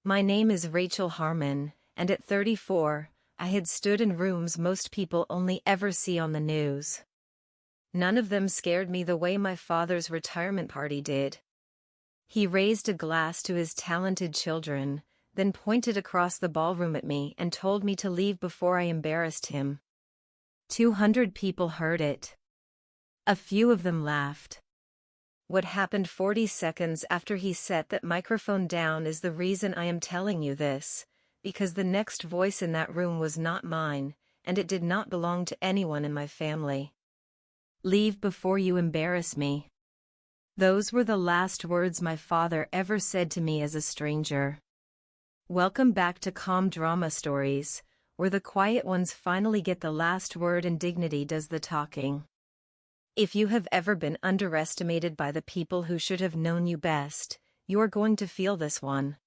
My name is Rachel Harmon, and at 34, I had stood in rooms most people only ever see on the news. None of them scared me the way my father's retirement party did. He raised a glass to his talented children, then pointed across the ballroom at me and told me to leave before I embarrassed him. 200 people heard it. A few of them laughed. What happened 40 seconds after he set that microphone down is the reason I am telling you this, because the next voice in that room was not mine, and it did not belong to anyone in my family. Leave before you embarrass me. Those were the last words my father ever said to me as a stranger. Welcome back to Calm Drama Stories, where the quiet ones finally get the last word and dignity does the talking. If you have ever been underestimated by the people who should have known you best, you are going to feel this one.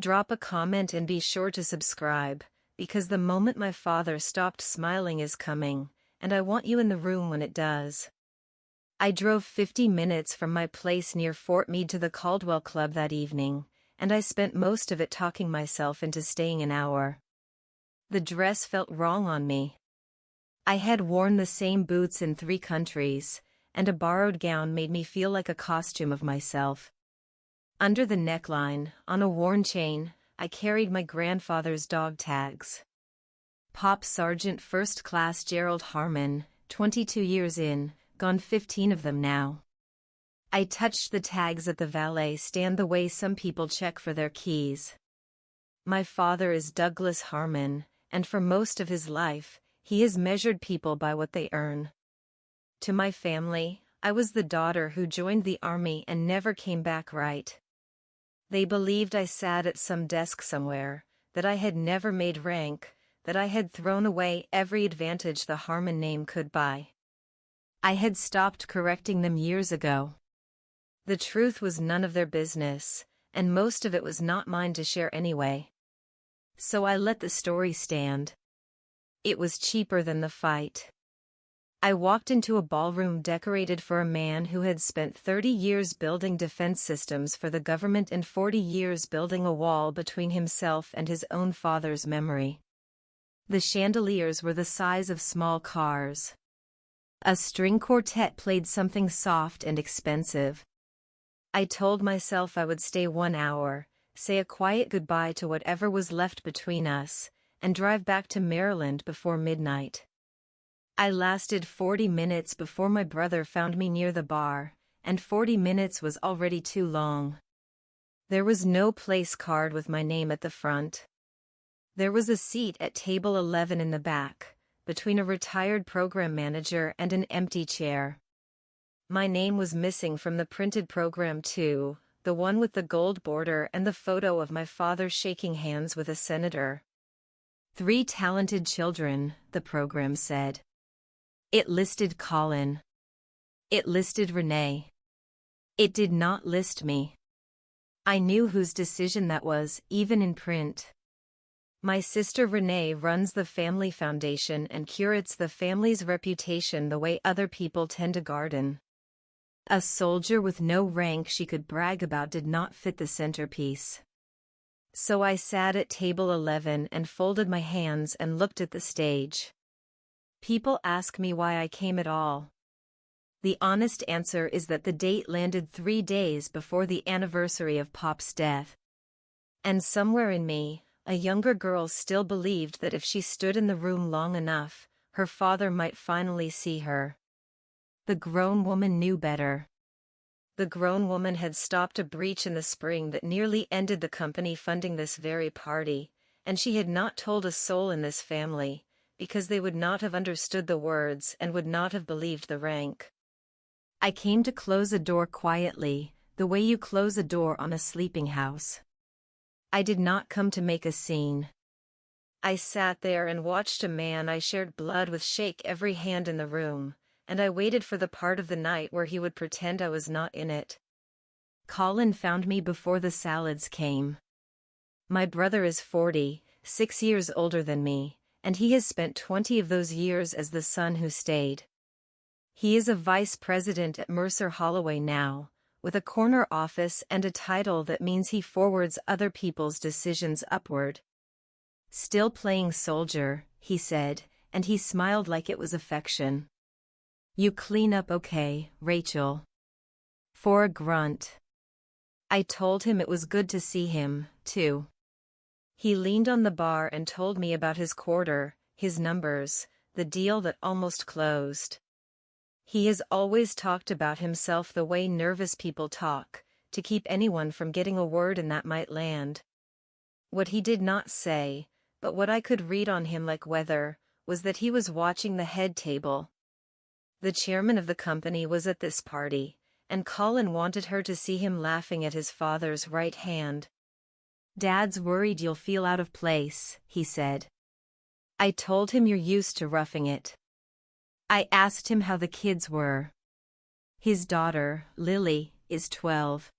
Drop a comment and be sure to subscribe, because the moment my father stopped smiling is coming, and I want you in the room when it does. I drove 50 minutes from my place near Fort Meade to the Caldwell Club that evening, and I spent most of it talking myself into staying an hour. The dress felt wrong on me. I had worn the same boots in 3 countries, and a borrowed gown made me feel like a costume of myself. Under the neckline, on a worn chain, I carried my grandfather's dog tags. Pop Sergeant First Class Gerald Harmon, 22 years in, gone 15 of them now. I touched the tags at the valet stand the way some people check for their keys. My father is Douglas Harmon, and for most of his life, he has measured people by what they earn. To my family, I was the daughter who joined the army and never came back right. They believed I sat at some desk somewhere, that I had never made rank, that I had thrown away every advantage the Harmon name could buy. I had stopped correcting them years ago. The truth was none of their business, and most of it was not mine to share anyway. So I let the story stand. It was cheaper than the fight. I walked into a ballroom decorated for a man who had spent 30 years building defense systems for the government and 40 years building a wall between himself and his own father's memory. The chandeliers were the size of small cars. A string quartet played something soft and expensive. I told myself I would stay 1 hour, say a quiet goodbye to whatever was left between us, and drive back to Maryland before midnight. I lasted 40 minutes before my brother found me near the bar, and 40 minutes was already too long. There was no place card with my name at the front. There was a seat at table 11 in the back, between a retired program manager and an empty chair. My name was missing from the printed program too, the one with the gold border and the photo of my father shaking hands with a senator. 3 talented children, the program said. It listed Colin. It listed Renee. It did not list me. I knew whose decision that was, even in print. My sister Renee runs the family foundation and curates the family's reputation the way other people tend to garden. A soldier with no rank she could brag about did not fit the centerpiece. So I sat at table 11 and folded my hands and looked at the stage. People ask me why I came at all. The honest answer is that the date landed 3 days before the anniversary of Pop's death. And somewhere in me, a younger girl still believed that if she stood in the room long enough, her father might finally see her. The grown woman knew better. The grown woman had stopped a breach in the spring that nearly ended the company funding this very party, and she had not told a soul in this family, because they would not have understood the words and would not have believed the rank. I came to close a door quietly, the way you close a door on a sleeping house. I did not come to make a scene. I sat there and watched a man I shared blood with shake every hand in the room, and I waited for the part of the night where he would pretend I was not in it. Colin found me before the salads came. My brother is 40, 6 years older than me, and he has spent 20 of those years as the son who stayed. He is a vice president at Mercer Holloway now, with a corner office and a title that means he forwards other people's decisions upward. "Still playing soldier," he said, and he smiled like it was affection. "You clean up okay, Rachel." For a grunt. I told him it was good to see him, too. He leaned on the bar and told me about his quarter, his numbers, the deal that almost closed. He has always talked about himself the way nervous people talk, to keep anyone from getting a word in that might land. What he did not say, but what I could read on him like weather, was that he was watching the head table. The chairman of the company was at this party, and Colin wanted her to see him laughing at his father's right hand. "Dad's worried you'll feel out of place," he said. I told him you're used to roughing it. I asked him how the kids were. His daughter, Lily, is 12.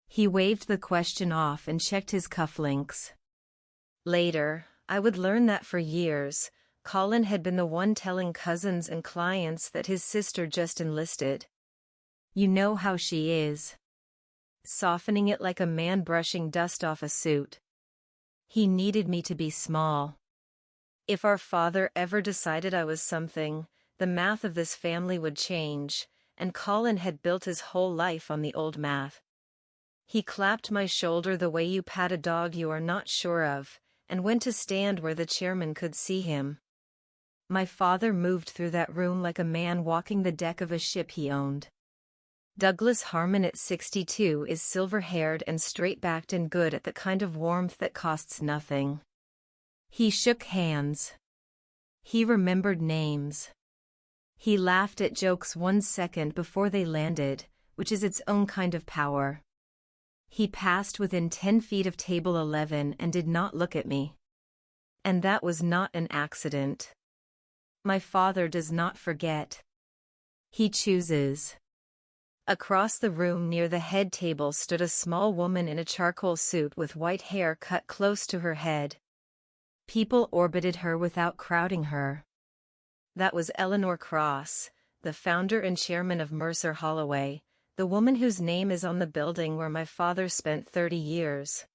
He waved the question off and checked his cufflinks. Later, I would learn that for years, Colin had been the one telling cousins and clients that his sister just enlisted. "You know how she is." Softening it like a man brushing dust off a suit. He needed me to be small. If our father ever decided I was something, the math of this family would change, and Colin had built his whole life on the old math. He clapped my shoulder the way you pat a dog you are not sure of, and went to stand where the chairman could see him. My father moved through that room like a man walking the deck of a ship he owned. Douglas Harmon at 62 is silver-haired and straight-backed and good at the kind of warmth that costs nothing. He shook hands. He remembered names. He laughed at jokes 1 second before they landed, which is its own kind of power. He passed within 10 feet of table 11 and did not look at me. And that was not an accident. My father does not forget. He chooses. Across the room near the head table stood a small woman in a charcoal suit with white hair cut close to her head. People orbited her without crowding her. That was Eleanor Cross, the founder and chairman of Mercer Holloway, the woman whose name is on the building where my father spent 30 years.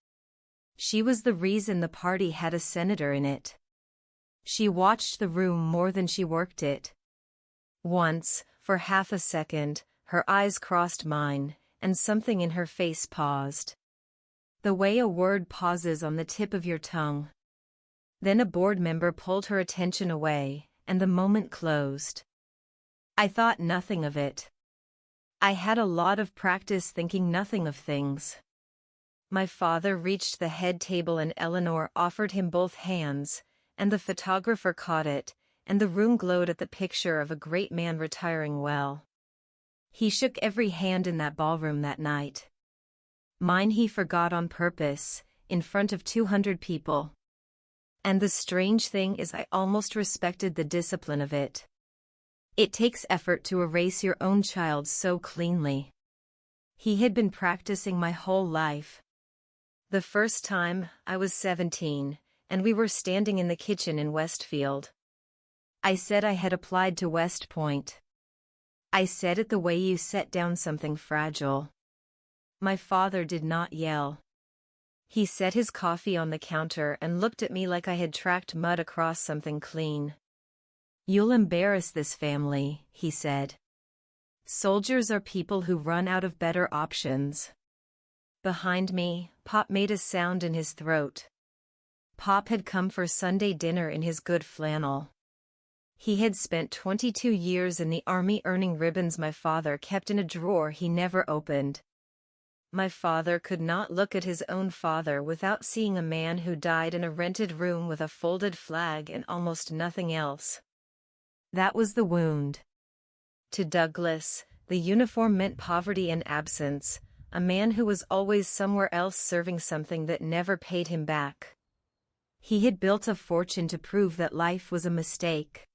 She was the reason the party had a senator in it. She watched the room more than she worked it. Once, for half a second, her eyes crossed mine, and something in her face paused. The way a word pauses on the tip of your tongue. Then a board member pulled her attention away, and the moment closed. I thought nothing of it. I had a lot of practice thinking nothing of things. My father reached the head table and Eleanor offered him both hands, and the photographer caught it, and the room glowed at the picture of a great man retiring well. He shook every hand in that ballroom that night. Mine he forgot on purpose, in front of 200 people. And the strange thing is I almost respected the discipline of it. It takes effort to erase your own child so cleanly. He had been practicing my whole life. The first time, I was 17, and we were standing in the kitchen in Westfield. I said I had applied to West Point. I said it the way you set down something fragile. My father did not yell. He set his coffee on the counter and looked at me like I had tracked mud across something clean. "You'll embarrass this family," he said. "Soldiers are people who run out of better options." Behind me, Pop made a sound in his throat. Pop had come for Sunday dinner in his good flannel. He had spent 22 years in the army earning ribbons my father kept in a drawer he never opened. My father could not look at his own father without seeing a man who died in a rented room with a folded flag and almost nothing else. That was the wound. To Douglas, the uniform meant poverty and absence, a man who was always somewhere else serving something that never paid him back. He had built a fortune to prove that life was a mistake.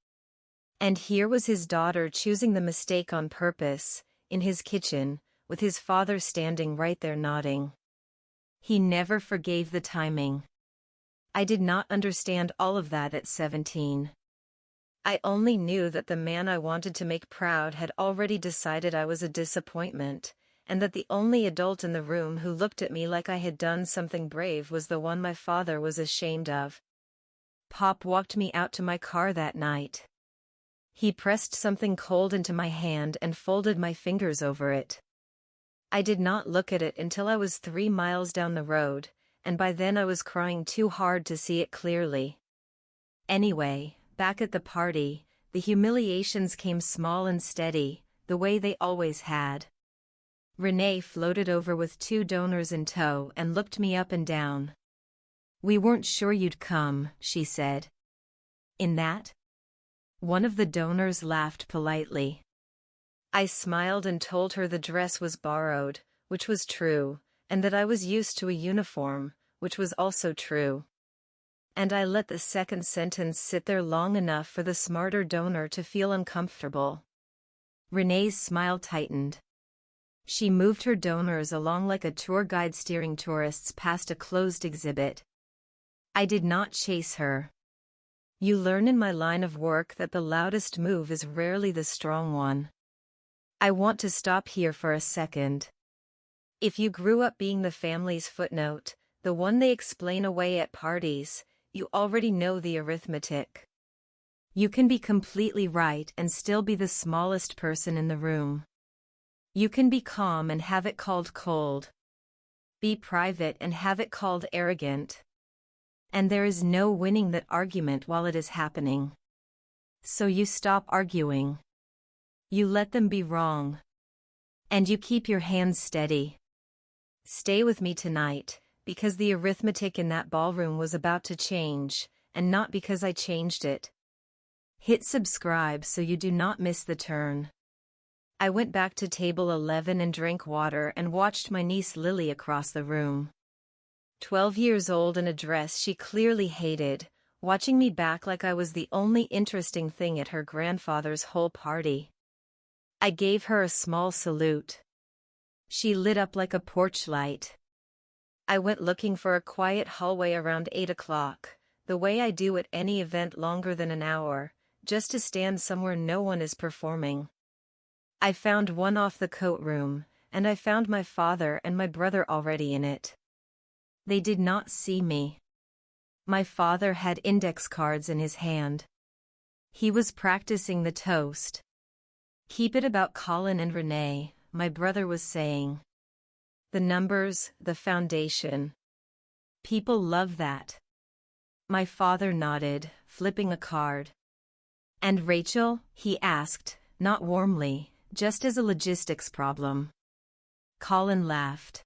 And here was his daughter choosing the mistake on purpose, in his kitchen, with his father standing right there nodding. He never forgave the timing. I did not understand all of that at 17. I only knew that the man I wanted to make proud had already decided I was a disappointment, and that the only adult in the room who looked at me like I had done something brave was the one my father was ashamed of. Pop walked me out to my car that night. He pressed something cold into my hand and folded my fingers over it. I did not look at it until I was 3 miles down the road, and by then I was crying too hard to see it clearly. Anyway, back at the party, the humiliations came small and steady, the way they always had. Renee floated over with 2 donors in tow and looked me up and down. "We weren't sure you'd come," she said. "In that?" One of the donors laughed politely. I smiled and told her the dress was borrowed, which was true, and that I was used to a uniform, which was also true. And I let the second sentence sit there long enough for the smarter donor to feel uncomfortable. Renee's smile tightened. She moved her donors along like a tour guide steering tourists past a closed exhibit. I did not chase her. You learn in my line of work that the loudest move is rarely the strong one. I want to stop here for a second. If you grew up being the family's footnote, the one they explain away at parties, you already know the arithmetic. You can be completely right and still be the smallest person in the room. You can be calm and have it called cold. Be private and have it called arrogant. And there is no winning that argument while it is happening. So you stop arguing. You let them be wrong. And you keep your hands steady. Stay with me tonight, because the arithmetic in that ballroom was about to change, and not because I changed it. Hit subscribe so you do not miss the turn. I went back to table 11 and drank water and watched my niece Lily across the room. 12 years old in a dress she clearly hated, watching me back like I was the only interesting thing at her grandfather's whole party. I gave her a small salute. She lit up like a porch light. I went looking for a quiet hallway around 8 o'clock, the way I do at any event longer than an hour, just to stand somewhere no one is performing. I found one off the coat room, and I found my father and my brother already in it. They did not see me. My father had index cards in his hand. He was practicing the toast. "Keep it about Colin and Renee," my brother was saying. "The numbers, the foundation. People love that." My father nodded, flipping a card. "And Rachel?" he asked, not warmly, just as a logistics problem. Colin laughed.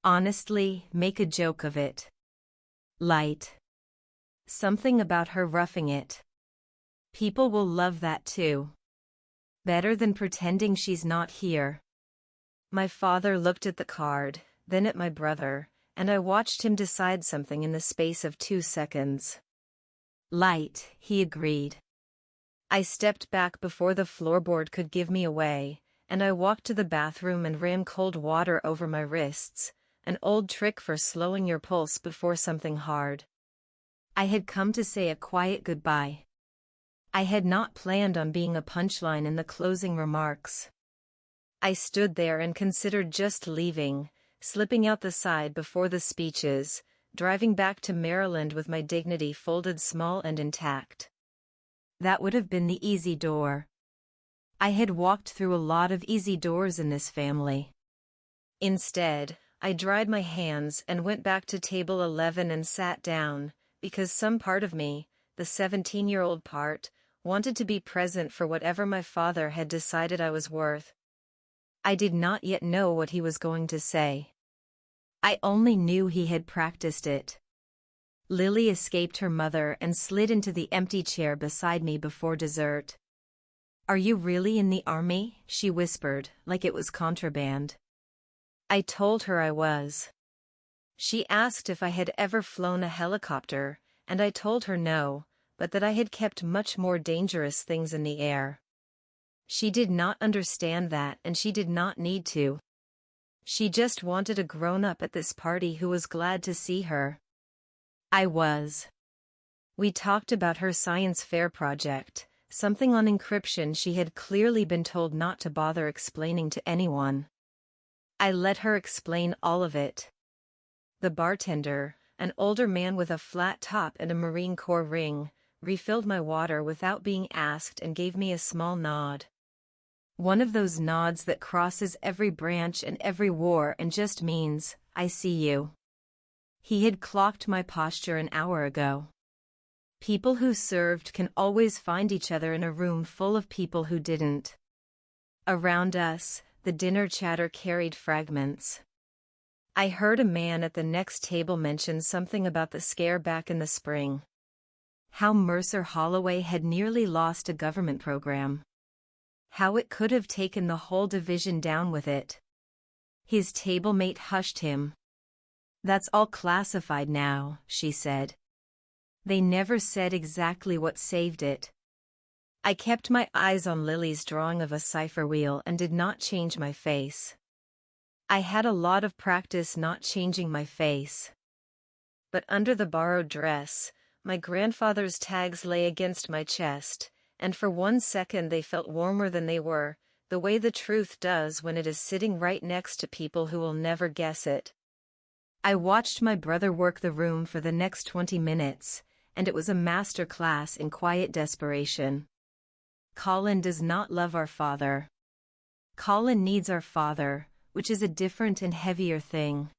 "Honestly, make a joke of it. Light. Something about her roughing it. People will love that too. Better than pretending she's not here." My father looked at the card, then at my brother, and I watched him decide something in the space of 2 seconds. "Light," he agreed. I stepped back before the floorboard could give me away, and I walked to the bathroom and ran cold water over my wrists, an old trick for slowing your pulse before something hard. I had come to say a quiet goodbye. I had not planned on being a punchline in the closing remarks. I stood there and considered just leaving, slipping out the side before the speeches, driving back to Maryland with my dignity folded small and intact. That would have been the easy door. I had walked through a lot of easy doors in this family. Instead, I dried my hands and went back to table 11 and sat down, because some part of me, the 17-year-old part, wanted to be present for whatever my father had decided I was worth. I did not yet know what he was going to say. I only knew he had practiced it. Lily escaped her mother and slid into the empty chair beside me before dessert. "Are you really in the army?" she whispered, like it was contraband. I told her I was. She asked if I had ever flown a helicopter, and I told her no, but that I had kept much more dangerous things in the air. She did not understand that, and she did not need to. She just wanted a grown-up at this party who was glad to see her. I was. We talked about her science fair project, something on encryption she had clearly been told not to bother explaining to anyone. I let her explain all of it. The bartender, an older man with a flat top and a Marine Corps ring, refilled my water without being asked and gave me a small nod. One of those nods that crosses every branch and every war and just means, I see you. He had clocked my posture an hour ago. People who served can always find each other in a room full of people who didn't. Around us, the dinner chatter carried fragments. I heard a man at the next table mention something about the scare back in the spring. How Mercer Holloway had nearly lost a government program. How it could have taken the whole division down with it. His table mate hushed him. "That's all classified now," she said. They never said exactly what saved it. I kept my eyes on Lily's drawing of a cipher wheel and did not change my face. I had a lot of practice not changing my face. But under the borrowed dress, my grandfather's tags lay against my chest, and for 1 second they felt warmer than they were, the way the truth does when it is sitting right next to people who will never guess it. I watched my brother work the room for the next 20 minutes, and it was a master class in quiet desperation. Colin does not love our father. Colin needs our father, which is a different and heavier thing.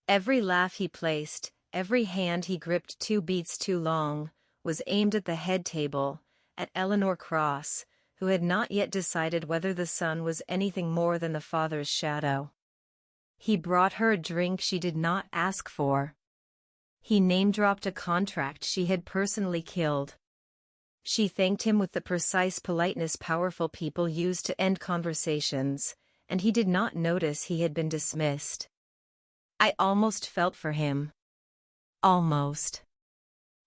Every laugh he placed, every hand he gripped 2 beats too long, was aimed at the head table, at Eleanor Cross, who had not yet decided whether the son was anything more than the father's shadow. He brought her a drink she did not ask for. He name-dropped a contract she had personally killed. She thanked him with the precise politeness powerful people use to end conversations, and he did not notice he had been dismissed. I almost felt for him. Almost.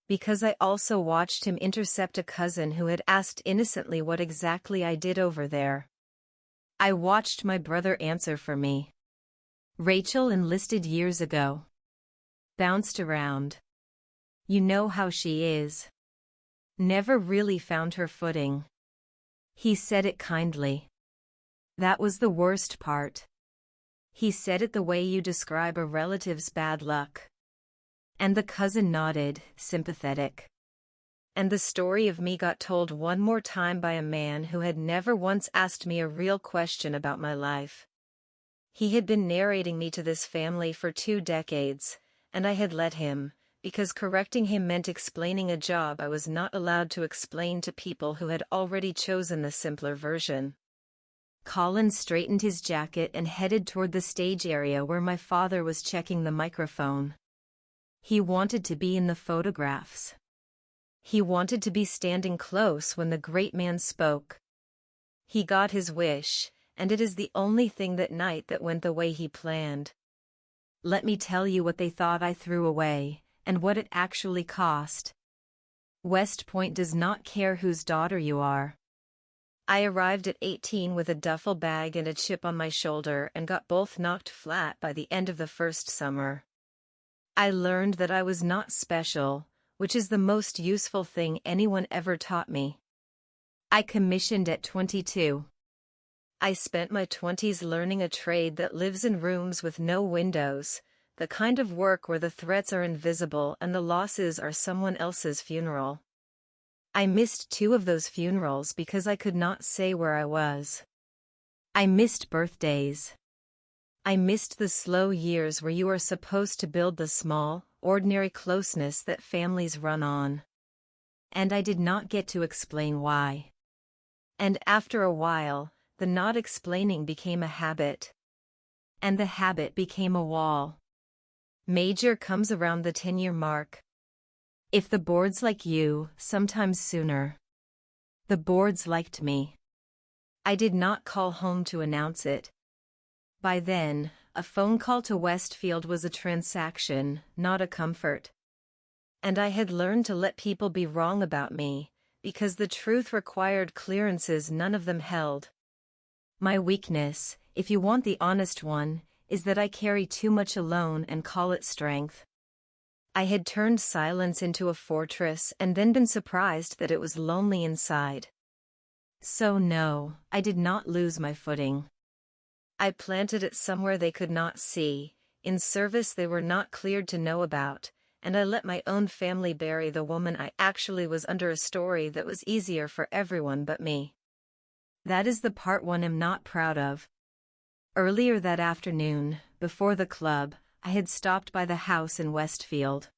Because I also watched him intercept a cousin who had asked innocently what exactly I did over there. I watched my brother answer for me. Rachel enlisted years ago. Bounced around. You know how she is. Never really found her footing. He said it kindly. That was the worst part. He said it the way you describe a relative's bad luck. And the cousin nodded, sympathetic. And the story of me got told one more time by a man who had never once asked me a real question about my life. He had been narrating me to this family for 2 decades, and I had let him, because correcting him meant explaining a job I was not allowed to explain to people who had already chosen the simpler version. Colin straightened his jacket and headed toward the stage area where my father was checking the microphone. He wanted to be in the photographs. He wanted to be standing close when the great man spoke. He got his wish, and it is the only thing that night that went the way he planned. Let me tell you what they thought I threw away, and what it actually cost. West Point does not care whose daughter you are. I arrived at 18 with a duffel bag and a chip on my shoulder and got both knocked flat by the end of the first summer. I learned that I was not special, which is the most useful thing anyone ever taught me. I commissioned at 22. I spent my 20s learning a trade that lives in rooms with no windows, the kind of work where the threats are invisible and the losses are someone else's funeral. I missed 2 of those funerals because I could not say where I was. I missed birthdays. I missed the slow years where you are supposed to build the small, ordinary closeness that families run on. And I did not get to explain why. And after a while, the not explaining became a habit. And the habit became a wall. Major comes around the 10-year mark. If the boards like you, sometimes sooner. The boards liked me. I did not call home to announce it. By then, a phone call to Westfield was a transaction, not a comfort. And I had learned to let people be wrong about me, because the truth required clearances none of them held. My weakness, if you want the honest one, is that I carry too much alone and call it strength. I had turned silence into a fortress and then been surprised that it was lonely inside. So no, I did not lose my footing. I planted it somewhere they could not see, in service they were not cleared to know about, and I let my own family bury the woman I actually was under a story that was easier for everyone but me. That is the part one am not proud of. Earlier that afternoon, before the club, I had stopped by the house in Westfield.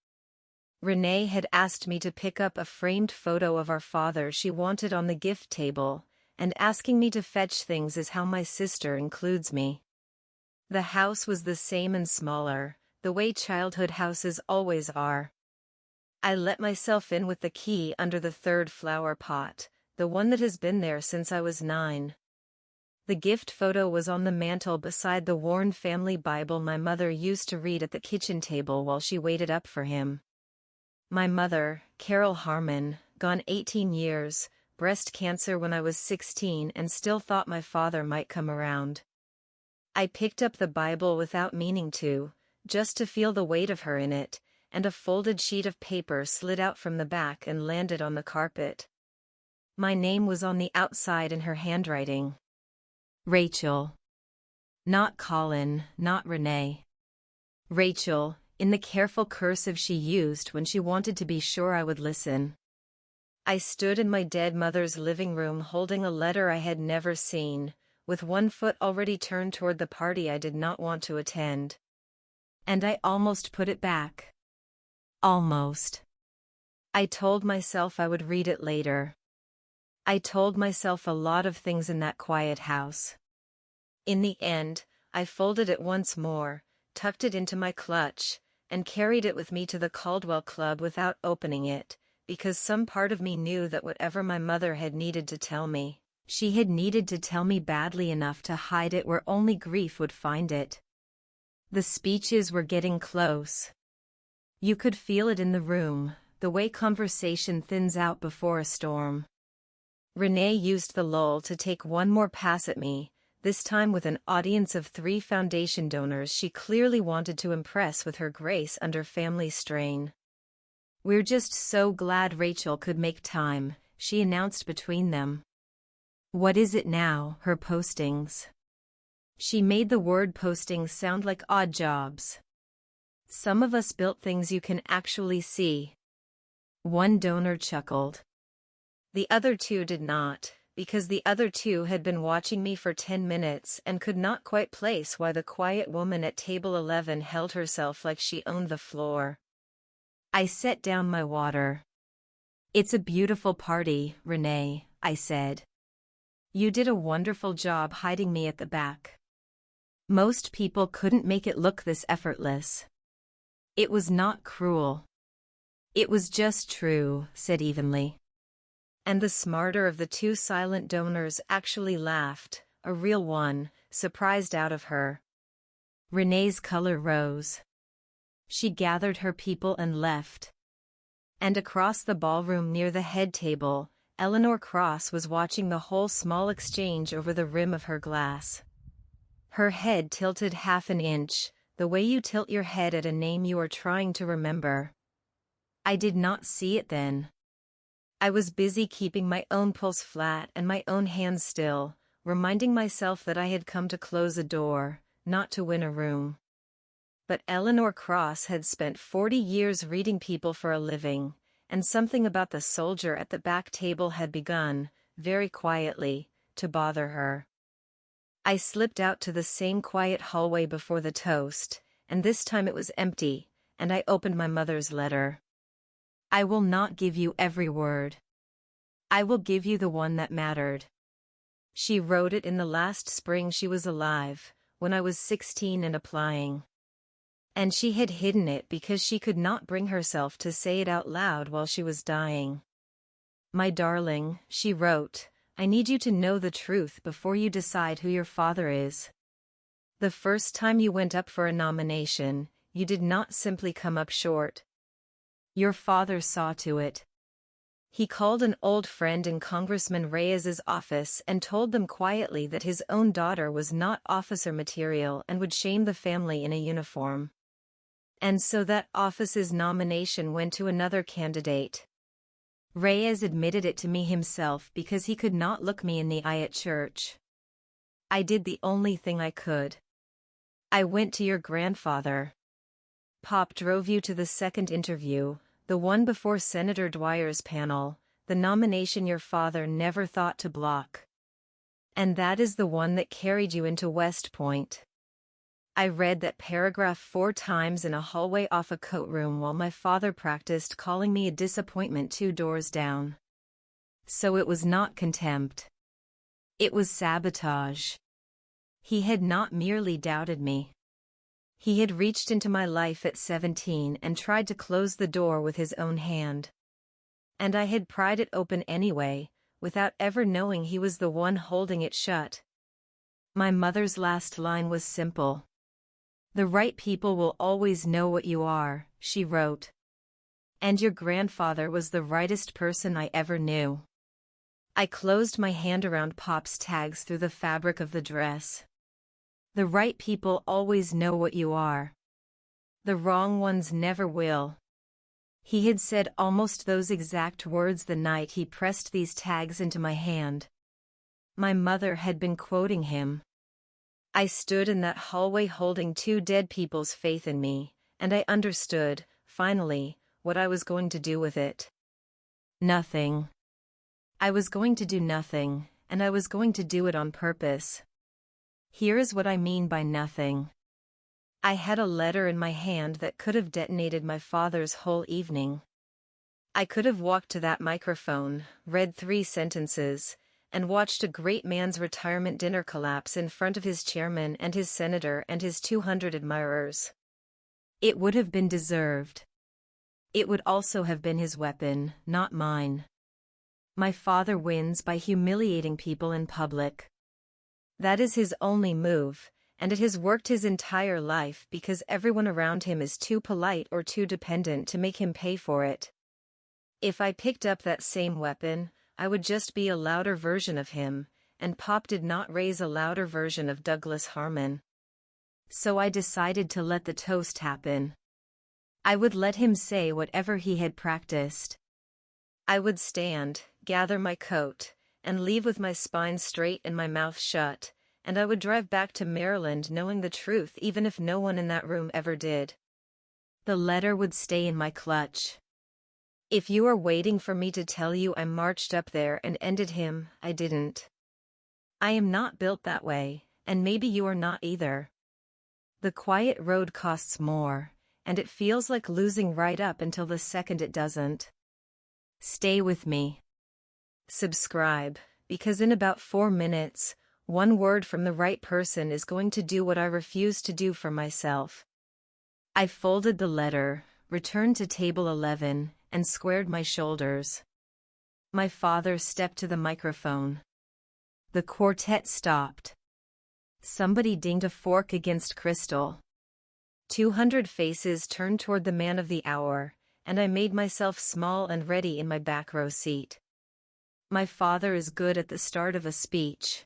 Renee had asked me to pick up a framed photo of our father she wanted on the gift table, and asking me to fetch things is how my sister includes me. The house was the same and smaller, the way childhood houses always are. I let myself in with the key under the third flower pot, the one that has been there since I was 9. The gift photo was on the mantel beside the worn family Bible my mother used to read at the kitchen table while she waited up for him. My mother, Carol Harmon, gone 18 years, breast cancer when I was 16 and still thought my father might come around. I picked up the Bible without meaning to, just to feel the weight of her in it, and a folded sheet of paper slid out from the back and landed on the carpet. My name was on the outside in her handwriting. Rachel. Not Colin, not Renee. Rachel, in the careful cursive she used when she wanted to be sure I would listen. I stood in my dead mother's living room holding a letter I had never seen, with one foot already turned toward the party I did not want to attend. And I almost put it back. Almost. I told myself I would read it later. I told myself a lot of things in that quiet house. In the end, I folded it once more, tucked it into my clutch, and carried it with me to the Caldwell Club without opening it, because some part of me knew that whatever my mother had needed to tell me, she had needed to tell me badly enough to hide it where only grief would find it. The speeches were getting close. You could feel it in the room, the way conversation thins out before a storm. Renee used the lull to take one more pass at me, this time with an audience of 3 foundation donors she clearly wanted to impress with her grace under family strain. "We're just so glad Rachel could make time," she announced between them. "What is it now, her postings?" She made the word postings sound like odd jobs. "Some of us built things you can actually see." One donor chuckled. The other 2 did not, because the other 2 had been watching me for 10 minutes and could not quite place why the quiet woman at table 11 held herself like she owned the floor. I set down my water. "It's a beautiful party, Renee," I said. "You did a wonderful job hiding me at the back. Most people couldn't make it look this effortless." "It was not cruel. It was just true," said evenly. And the smarter of the 2 silent donors actually laughed, a real one, surprised out of her. Renee's color rose. She gathered her people and left. And across the ballroom near the head table, Eleanor Cross was watching the whole small exchange over the rim of her glass. Her head tilted half an inch, the way you tilt your head at a name you are trying to remember. I did not see it then. I was busy keeping my own pulse flat and my own hands still, reminding myself that I had come to close a door, not to win a room. But Eleanor Cross had spent 40 years reading people for a living, and something about the soldier at the back table had begun, very quietly, to bother her. I slipped out to the same quiet hallway before the toast, and this time it was empty, and I opened my mother's letter. "I will not give you every word. I will give you the one that mattered." She wrote it in the last spring she was alive, when I was 16 and applying. And she had hidden it because she could not bring herself to say it out loud while she was dying. "My darling," she wrote, "I need you to know the truth before you decide who your father is. The first time you went up for a nomination, you did not simply come up short. Your father saw to it. He called an old friend in Congressman Reyes's office and told them quietly that his own daughter was not officer material and would shame the family in a uniform. And so that office's nomination went to another candidate. Reyes admitted it to me himself because he could not look me in the eye at church. I did the only thing I could. I went to your grandfather. Pop drove you to the second interview, the one before Senator Dwyer's panel, the nomination your father never thought to block. And that is the one that carried you into West Point. I read that paragraph 4 times in a hallway off a coat room while my father practiced calling me a disappointment 2 doors down. So it was not contempt. It was sabotage. He had not merely doubted me. He had reached into my life at 17 and tried to close the door with his own hand. And I had pried it open anyway, without ever knowing he was the one holding it shut. My mother's last line was simple. "The right people will always know what you are," she wrote. And your grandfather was the rightest person I ever knew. I closed my hand around Pop's tags through the fabric of the dress. The right people always know what you are. The wrong ones never will. He had said almost those exact words the night he pressed these tags into my hand. My mother had been quoting him. I stood in that hallway holding 2 dead people's faith in me, and I understood, finally, what I was going to do with it. Nothing. I was going to do nothing, and I was going to do it on purpose. Here is what I mean by nothing. I had a letter in my hand that could have detonated my father's whole evening. I could have walked to that microphone, read 3 sentences, and watched a great man's retirement dinner collapse in front of his chairman and his senator and his 200 admirers. It would have been deserved. It would also have been his weapon, not mine. My father wins by humiliating people in public. That is his only move, and it has worked his entire life because everyone around him is too polite or too dependent to make him pay for it. If I picked up that same weapon, I would just be a louder version of him, and Pop did not raise a louder version of Douglas Harmon. So I decided to let the toast happen. I would let him say whatever he had practiced. I would stand, gather my coat, and leave with my spine straight and my mouth shut, and I would drive back to Maryland knowing the truth even if no one in that room ever did. The letter would stay in my clutch. If you are waiting for me to tell you I marched up there and ended him, I didn't. I am not built that way, and maybe you are not either. The quiet road costs more, and it feels like losing right up until the second it doesn't. Stay with me. Subscribe, because in about 4 minutes, one word from the right person is going to do what I refuse to do for myself. I folded the letter, returned to table 11, and squared my shoulders. My father stepped to the microphone. The quartet stopped. Somebody dinged a fork against crystal. 200 faces turned toward the man of the hour, and I made myself small and ready in my back row seat. My father is good at the start of a speech.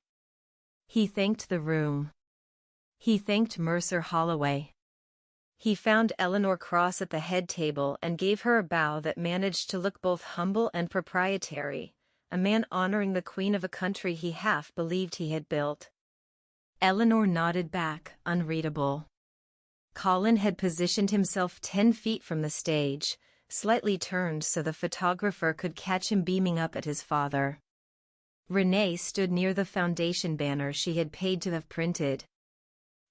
He thanked the room. He thanked Mercer Holloway. He found Eleanor Cross at the head table and gave her a bow that managed to look both humble and proprietary, a man honoring the queen of a country he half believed he had built. Eleanor nodded back, unreadable. Colin had positioned himself 10 feet from the stage, slightly turned so the photographer could catch him beaming up at his father. Renee stood near the foundation banner she had paid to have printed.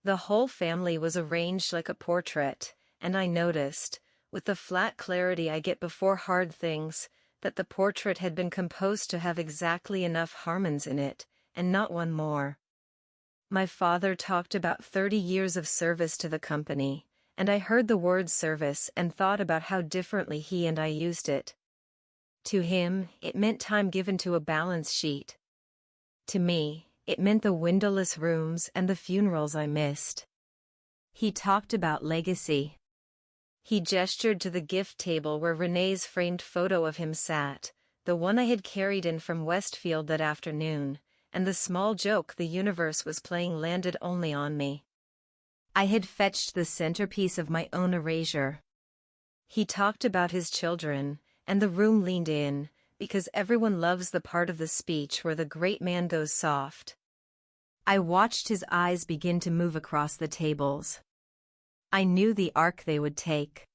The whole family was arranged like a portrait, and I noticed, with the flat clarity I get before hard things, that the portrait had been composed to have exactly enough Harmons in it, and not one more. My father talked about 30 years of service to the company, and I heard the word service and thought about how differently he and I used it. To him, it meant time given to a balance sheet. To me, it meant the windowless rooms and the funerals I missed. He talked about legacy. He gestured to the gift table where Renee's framed photo of him sat, the one I had carried in from Westfield that afternoon, and the small joke the universe was playing landed only on me. I had fetched the centerpiece of my own erasure. He talked about his children, and the room leaned in, because everyone loves the part of the speech where the great man goes soft. I watched his eyes begin to move across the tables. I knew the arc they would take.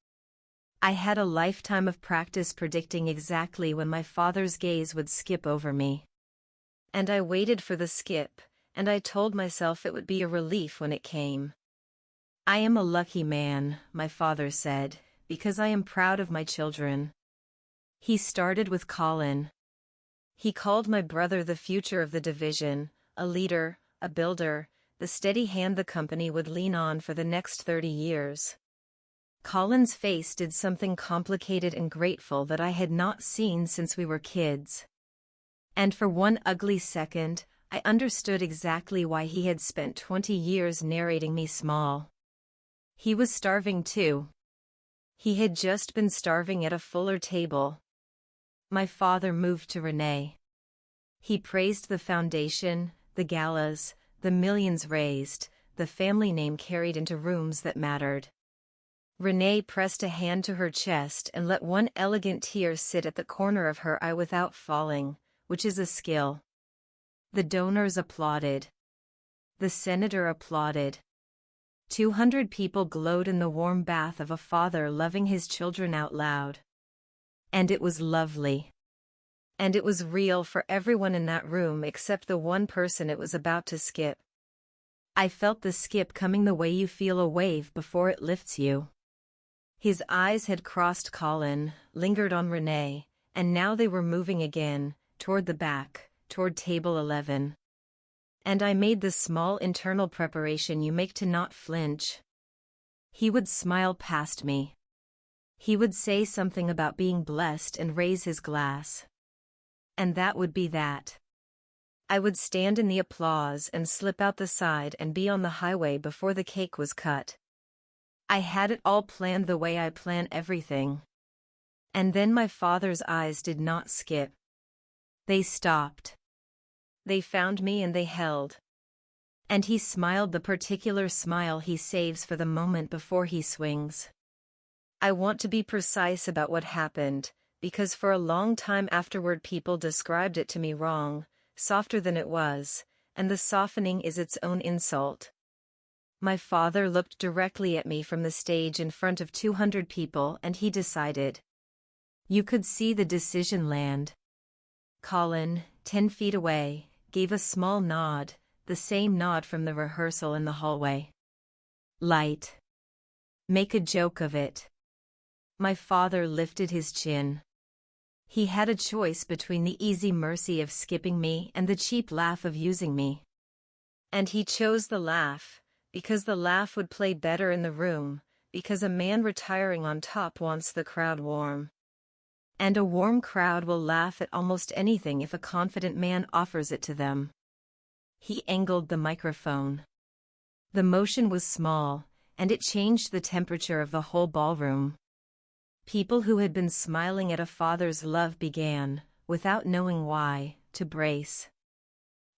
I had a lifetime of practice predicting exactly when my father's gaze would skip over me. And I waited for the skip, and I told myself it would be a relief when it came. I am a lucky man, my father said, because I am proud of my children. He started with Colin. He called my brother the future of the division, a leader, a builder, the steady hand the company would lean on for the next 30 years. Colin's face did something complicated and grateful that I had not seen since we were kids. And for one ugly second, I understood exactly why he had spent 20 years narrating me small. He was starving too. He had just been starving at a fuller table. My father moved to Renee. He praised the foundation, the galas, the millions raised, the family name carried into rooms that mattered. Renee pressed a hand to her chest and let one elegant tear sit at the corner of her eye without falling, which is a skill. The donors applauded. The senator applauded. 200 people glowed in the warm bath of a father loving his children out loud. And it was lovely. And it was real for everyone in that room except the one person it was about to skip. I felt the skip coming the way you feel a wave before it lifts you. His eyes had crossed Colin, lingered on Renee, and now they were moving again, toward the back, toward table 11. And I made the small internal preparation you make to not flinch. He would smile past me. He would say something about being blessed and raise his glass. And that would be that. I would stand in the applause and slip out the side and be on the highway before the cake was cut. I had it all planned the way I plan everything. And then my father's eyes did not skip. They stopped. They found me and they held. And he smiled the particular smile he saves for the moment before he swings. I want to be precise about what happened, because for a long time afterward people described it to me wrong, softer than it was, and the softening is its own insult. My father looked directly at me from the stage in front of 200 people and he decided. You could see the decision land. Colin, 10 feet away, gave a small nod, the same nod from the rehearsal in the hallway. Light. Make a joke of it. My father lifted his chin. He had a choice between the easy mercy of skipping me and the cheap laugh of using me. And he chose the laugh, because the laugh would play better in the room, because a man retiring on top wants the crowd warm. And a warm crowd will laugh at almost anything if a confident man offers it to them. He angled the microphone. The motion was small, and it changed the temperature of the whole ballroom. People who had been smiling at a father's love began, without knowing why, to brace.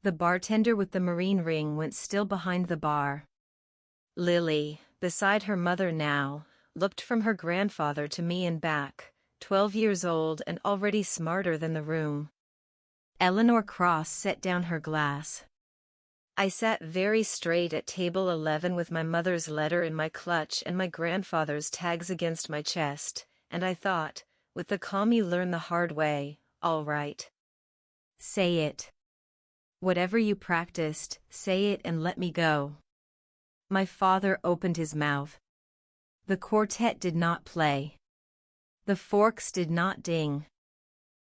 The bartender with the marine ring went still behind the bar. Lily, beside her mother now, looked from her grandfather to me and back, 12 years old and already smarter than the room. Eleanor Cross set down her glass. I sat very straight at table 11 with my mother's letter in my clutch and my grandfather's tags against my chest, and I thought, with the calm you learn the hard way, all right. Say it. Whatever you practiced, say it and let me go. My father opened his mouth. The quartet did not play. The forks did not ding.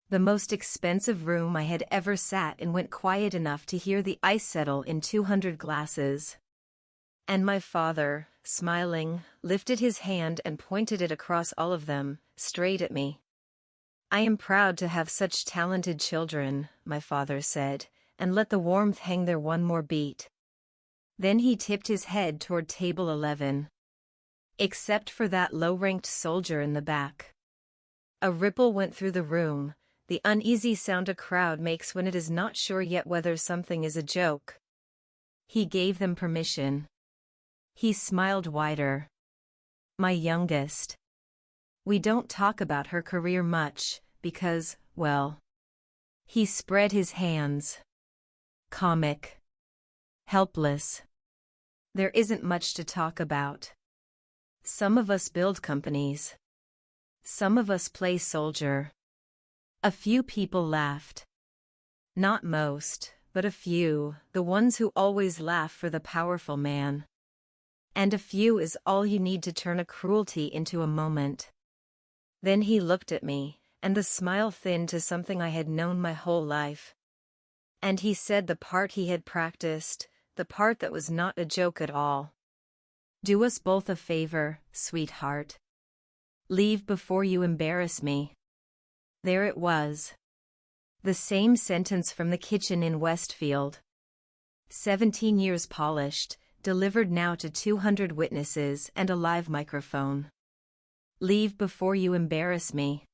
The most expensive room I had ever sat in went quiet enough to hear the ice settle in 200 glasses. And my father, smiling, lifted his hand and pointed it across all of them, straight at me. I am proud to have such talented children, my father said, and let the warmth hang there one more beat. Then he tipped his head toward table 11. Except for that low-ranked soldier in the back. A ripple went through the room, the uneasy sound a crowd makes when it is not sure yet whether something is a joke. He gave them permission. He smiled wider. My youngest. We don't talk about her career much, because, well. He spread his hands. Comic. Helpless. There isn't much to talk about. Some of us build companies. Some of us play soldier. A few people laughed. Not most, but a few, the ones who always laugh for the powerful man. And a few is all you need to turn a cruelty into a moment. Then he looked at me, and the smile thinned to something I had known my whole life. And he said the part he had practiced, the part that was not a joke at all. Do us both a favor, sweetheart. Leave before you embarrass me. There it was. The same sentence from the kitchen in Westfield. 17 years polished, delivered now to 200 witnesses and a live microphone. Leave before you embarrass me.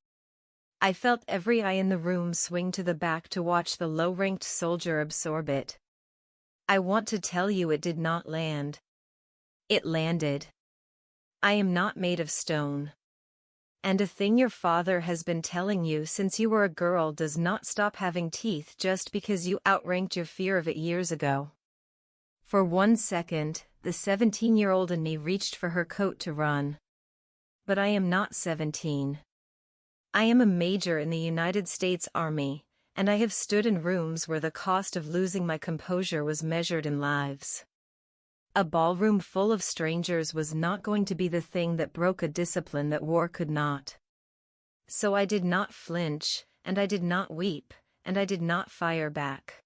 I felt every eye in the room swing to the back to watch the low-ranked soldier absorb it. I want to tell you it did not land. It landed. I am not made of stone. And a thing your father has been telling you since you were a girl does not stop having teeth just because you outranked your fear of it years ago. For 1 second, the 17-year-old in me reached for her coat to run. But I am not 17. I am a major in the United States Army, and I have stood in rooms where the cost of losing my composure was measured in lives. A ballroom full of strangers was not going to be the thing that broke a discipline that war could not. So I did not flinch, and I did not weep, and I did not fire back.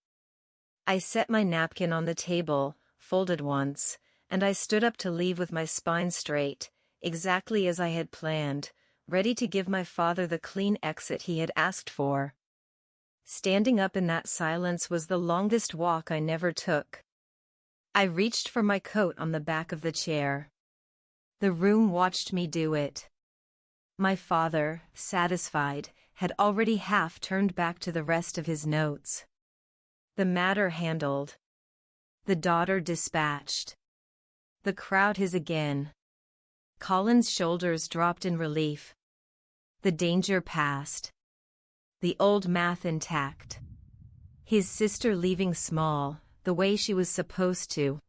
I set my napkin on the table, folded once, and I stood up to leave with my spine straight, exactly as I had planned, ready to give my father the clean exit he had asked for. Standing up in that silence was the longest walk I never took. I reached for my coat on the back of the chair. The room watched me do it. My father, satisfied, had already half turned back to the rest of his notes. The matter handled. The daughter dispatched. The crowd his again. Colin's shoulders dropped in relief. The danger passed. The old math intact. His sister leaving small, the way she was supposed to.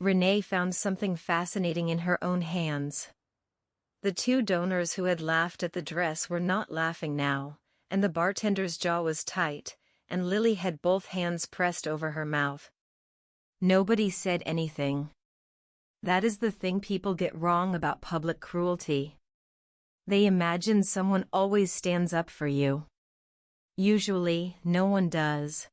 Renee found something fascinating in her own hands. The 2 donors who had laughed at the dress were not laughing now, and the bartender's jaw was tight, and Lily had both hands pressed over her mouth. Nobody said anything. That is the thing people get wrong about public cruelty. They imagine someone always stands up for you. Usually, no one does.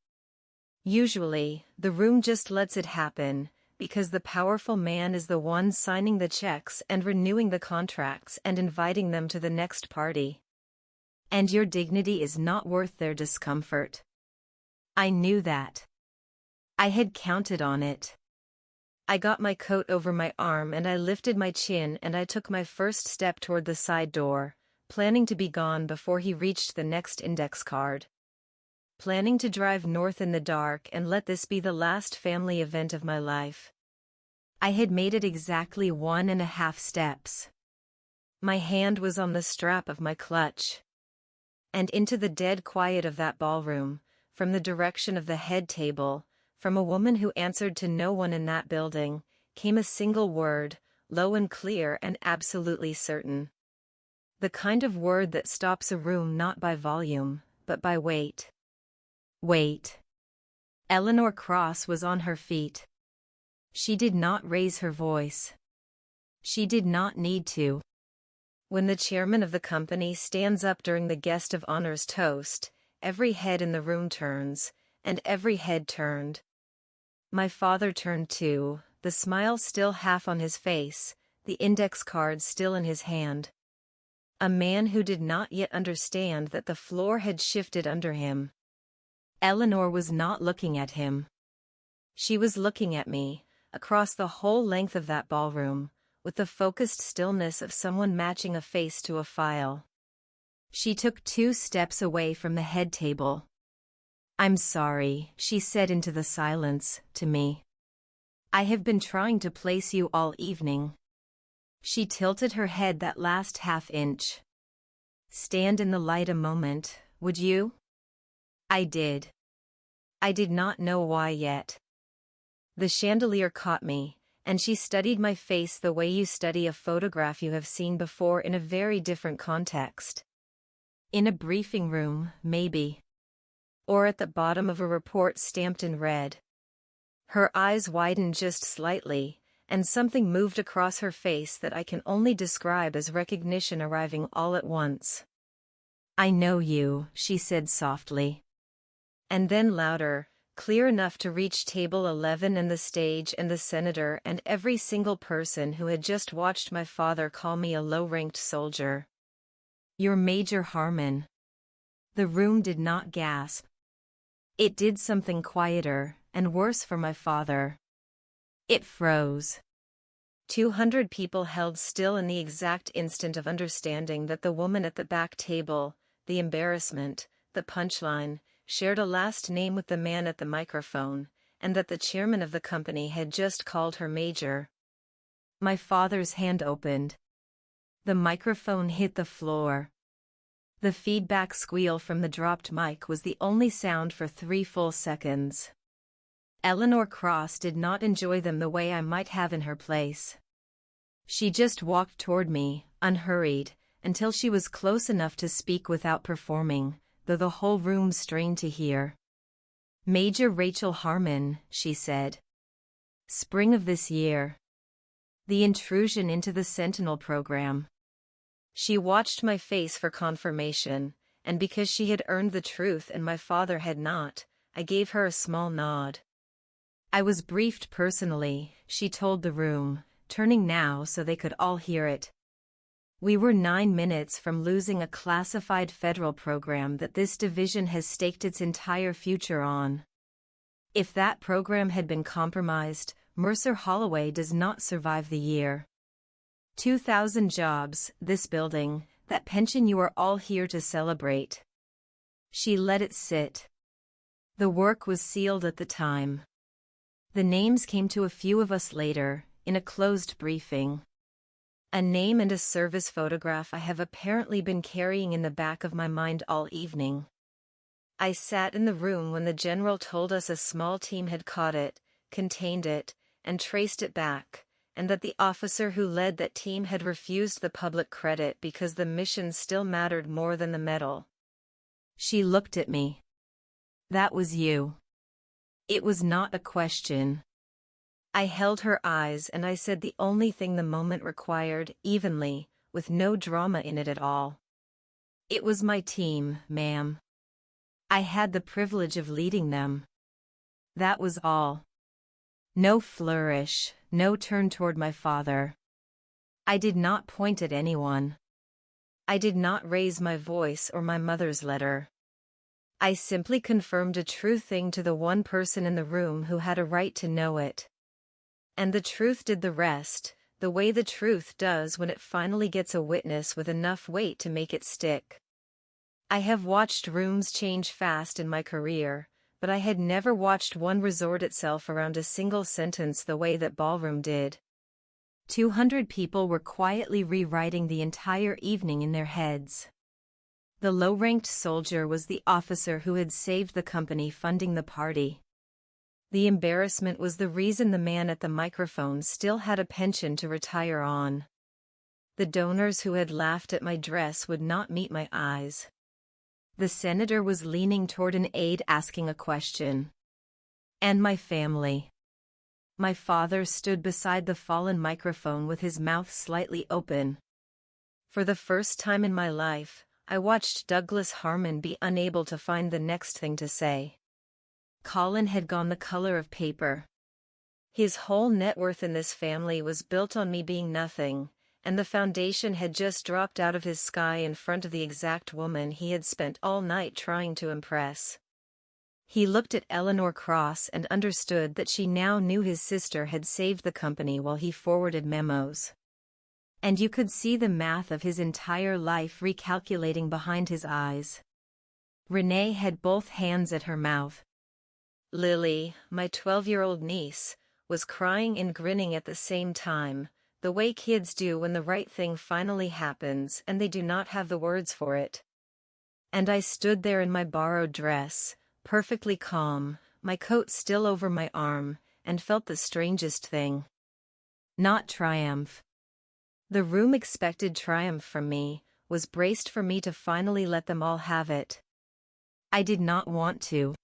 Usually, the room just lets it happen, because the powerful man is the one signing the checks and renewing the contracts and inviting them to the next party. And your dignity is not worth their discomfort. I knew that. I had counted on it. I got my coat over my arm and I lifted my chin and I took my first step toward the side door, planning to be gone before he reached the next index card. Planning to drive north in the dark and let this be the last family event of my life. I had made it exactly 1.5 steps. My hand was on the strap of my clutch. And into the dead quiet of that ballroom, from the direction of the head table, from a woman who answered to no one in that building, came a single word, low and clear and absolutely certain. The kind of word that stops a room not by volume, but by weight. Wait. Eleanor Cross was on her feet. She did not raise her voice. She did not need to. When the chairman of the company stands up during the guest of honor's toast, every head in the room turns, and every head turned. My father turned too, the smile still half on his face, the index card still in his hand. A man who did not yet understand that the floor had shifted under him. Eleanor was not looking at him. She was looking at me, across the whole length of that ballroom, with the focused stillness of someone matching a face to a file. She took 2 steps away from the head table. "I'm sorry," she said into the silence, to me. "I have been trying to place you all evening." She tilted her head that last half-inch. "Stand in the light a moment, would you?" I did. I did not know why yet. The chandelier caught me, and she studied my face the way you study a photograph you have seen before in a very different context. In a briefing room, maybe. Or at the bottom of a report stamped in red. Her eyes widened just slightly, and something moved across her face that I can only describe as recognition arriving all at once. "I know you," she said softly. And then louder, clear enough to reach table 11 and the stage and the senator and every single person who had just watched my father call me a low-ranked soldier. "You're Major Harmon." The room did not gasp. It did something quieter, and worse for my father. It froze. 200 people held still in the exact instant of understanding that the woman at the back table, the embarrassment, the punchline, shared a last name with the man at the microphone, and that the chairman of the company had just called her Major. My father's hand opened. The microphone hit the floor. The feedback squeal from the dropped mic was the only sound for 3 full seconds. Eleanor Cross did not enjoy them the way I might have in her place. She just walked toward me, unhurried, until she was close enough to speak without performing, though the whole room strained to hear. "Major Rachel Harmon," she said. "Spring of this year. The intrusion into the Sentinel program." She watched my face for confirmation, and because she had earned the truth and my father had not, I gave her a small nod. "I was briefed personally," she told the room, turning now so they could all hear it. "We were 9 minutes from losing a classified federal program that this division has staked its entire future on. If that program had been compromised, Mercer Holloway does not survive the year. 2,000 jobs, this building, that pension you are all here to celebrate." She let it sit. The work was sealed at the time. The names came to a few of us later, in a closed briefing. A name and a service photograph I have apparently been carrying in the back of my mind all evening. I sat in the room when the general told us a small team had caught it, contained it, and traced it back, and that the officer who led that team had refused the public credit because the mission still mattered more than the medal. She looked at me. "That was you." It was not a question. I held her eyes and I said the only thing the moment required, evenly, with no drama in it at all. "It was my team, ma'am. I had the privilege of leading them." That was all. No flourish, no turn toward my father. I did not point at anyone. I did not raise my voice or my mother's letter. I simply confirmed a true thing to the one person in the room who had a right to know it. And the truth did the rest, the way the truth does when it finally gets a witness with enough weight to make it stick. I have watched rooms change fast in my career, but I had never watched one resort itself around a single sentence the way that ballroom did. 200 people were quietly rewriting the entire evening in their heads. The low-ranked soldier was the officer who had saved the company funding the party. The embarrassment was the reason the man at the microphone still had a pension to retire on. The donors who had laughed at my dress would not meet my eyes. The senator was leaning toward an aide asking a question. And my family. My father stood beside the fallen microphone with his mouth slightly open. For the first time in my life, I watched Douglas Harmon be unable to find the next thing to say. Colin had gone the color of paper. His whole net worth in this family was built on me being nothing, and the foundation had just dropped out of his sky in front of the exact woman he had spent all night trying to impress. He looked at Eleanor Cross and understood that she now knew his sister had saved the company while he forwarded memos. And you could see the math of his entire life recalculating behind his eyes. Renee had both hands at her mouth. Lily, my 12-year-old niece, was crying and grinning at the same time, the way kids do when the right thing finally happens and they do not have the words for it. And I stood there in my borrowed dress, perfectly calm, my coat still over my arm, and felt the strangest thing. Not triumph. The room expected triumph from me, was braced for me to finally let them all have it. I did not want to.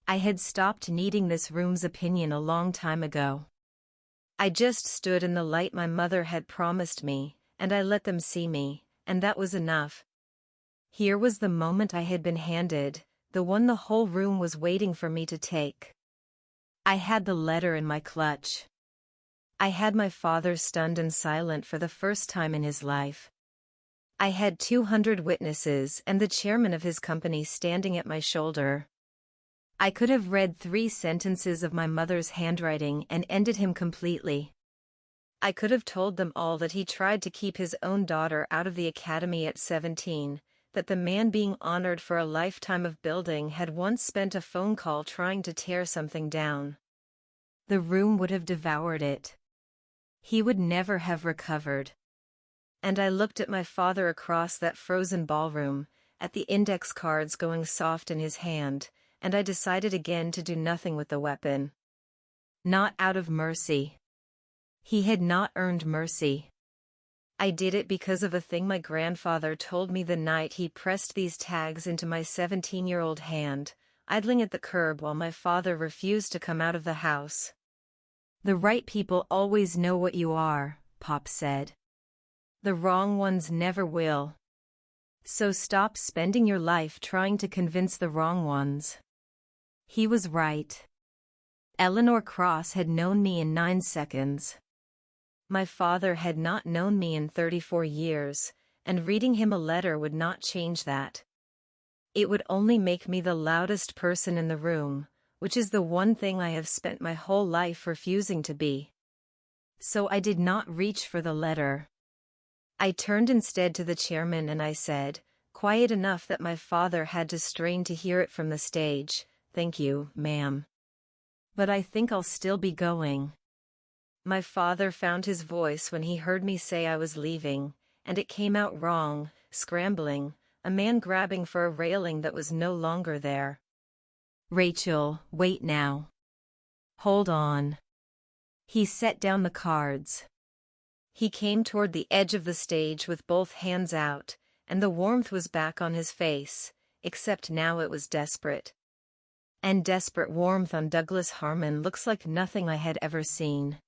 I had stopped needing this room's opinion a long time ago. I just stood in the light my mother had promised me, and I let them see me, and that was enough. Here was the moment I had been handed, the one the whole room was waiting for me to take. I had the letter in my clutch. I had my father stunned and silent for the first time in his life. I had 200 witnesses and the chairman of his company standing at my shoulder. I could have read 3 sentences of my mother's handwriting and ended him completely. I could have told them all that he tried to keep his own daughter out of the academy at 17, that the man being honored for a lifetime of building had once spent a phone call trying to tear something down. The room would have devoured it. He would never have recovered. And I looked at my father across that frozen ballroom, at the index cards going soft in his hand, and I decided again to do nothing with the weapon. Not out of mercy. He had not earned mercy. I did it because of a thing my grandfather told me the night he pressed these tags into my 17-year-old hand, idling at the curb while my father refused to come out of the house. "The right people always know what you are," Pop said. "The wrong ones never will. So stop spending your life trying to convince the wrong ones." He was right. Eleanor Cross had known me in 9 seconds. My father had not known me in 34 years, and reading him a letter would not change that. It would only make me the loudest person in the room, which is the one thing I have spent my whole life refusing to be. So I did not reach for the letter. I turned instead to the chairman and I said, quiet enough that my father had to strain to hear it from the stage, "Thank you, ma'am. But I think I'll still be going." My father found his voice when he heard me say I was leaving, and it came out wrong, scrambling, a man grabbing for a railing that was no longer there. "Rachel, wait now. Hold on." He set down the cards. He came toward the edge of the stage with both hands out, and the warmth was back on his face, except now it was desperate. And desperate warmth on Douglas Harmon looks like nothing I had ever seen.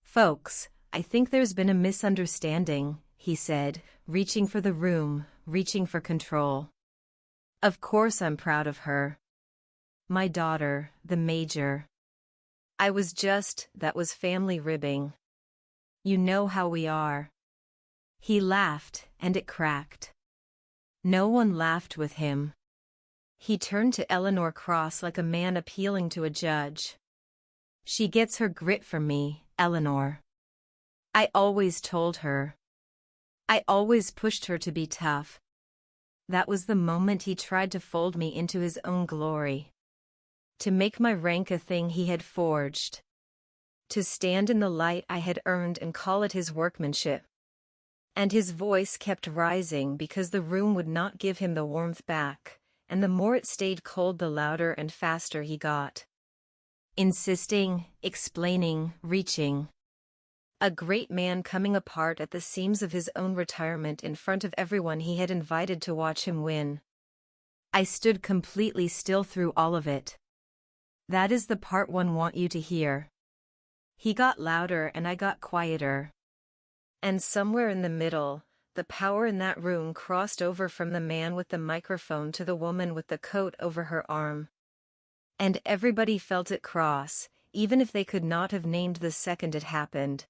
"Folks, I think there's been a misunderstanding," he said, reaching for the room, reaching for control. "Of course I'm proud of her. My daughter, the major. That was family ribbing. You know how we are." He laughed, and it cracked. No one laughed with him. He turned to Eleanor Cross like a man appealing to a judge. "She gets her grit from me, Eleanor. I always told her. I always pushed her to be tough." That was the moment he tried to fold me into his own glory. To make my rank a thing he had forged. To stand in the light I had earned and call it his workmanship. And his voice kept rising because the room would not give him the warmth back, and the more it stayed cold the louder and faster he got. Insisting, explaining, reaching. A great man coming apart at the seams of his own retirement in front of everyone he had invited to watch him win. I stood completely still through all of it. That is the part one want you to hear. He got louder and I got quieter. And somewhere in the middle, the power in that room crossed over from the man with the microphone to the woman with the coat over her arm. And everybody felt it cross, even if they could not have named the second it happened.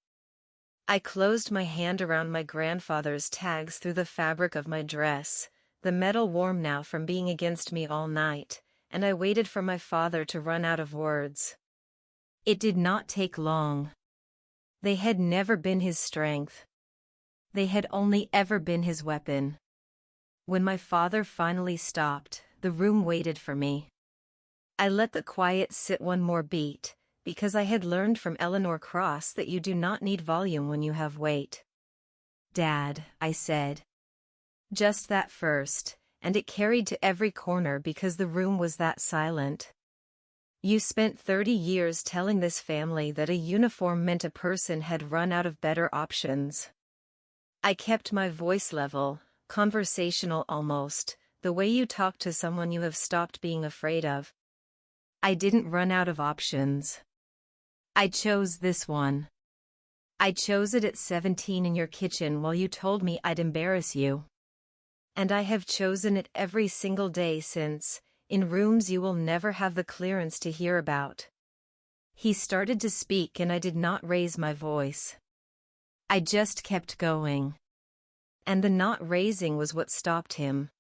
I closed my hand around my grandfather's tags through the fabric of my dress, the metal warm now from being against me all night, and I waited for my father to run out of words. It did not take long. They had never been his strength. They had only ever been his weapon. When my father finally stopped, the room waited for me. I let the quiet sit one more beat, because I had learned from Eleanor Cross that you do not need volume when you have weight. "Dad," I said. Just that first, and it carried to every corner because the room was that silent. You spent 30 years telling this family that a uniform meant a person had run out of better options. I kept my voice level, conversational almost, the way you talk to someone you have stopped being afraid of. I didn't run out of options. I chose this one. I chose it at 17 in your kitchen while you told me I'd embarrass you. And I have chosen it every single day since, in rooms you will never have the clearance to hear about. He started to speak and I did not raise my voice. I just kept going. And the not raising was what stopped him.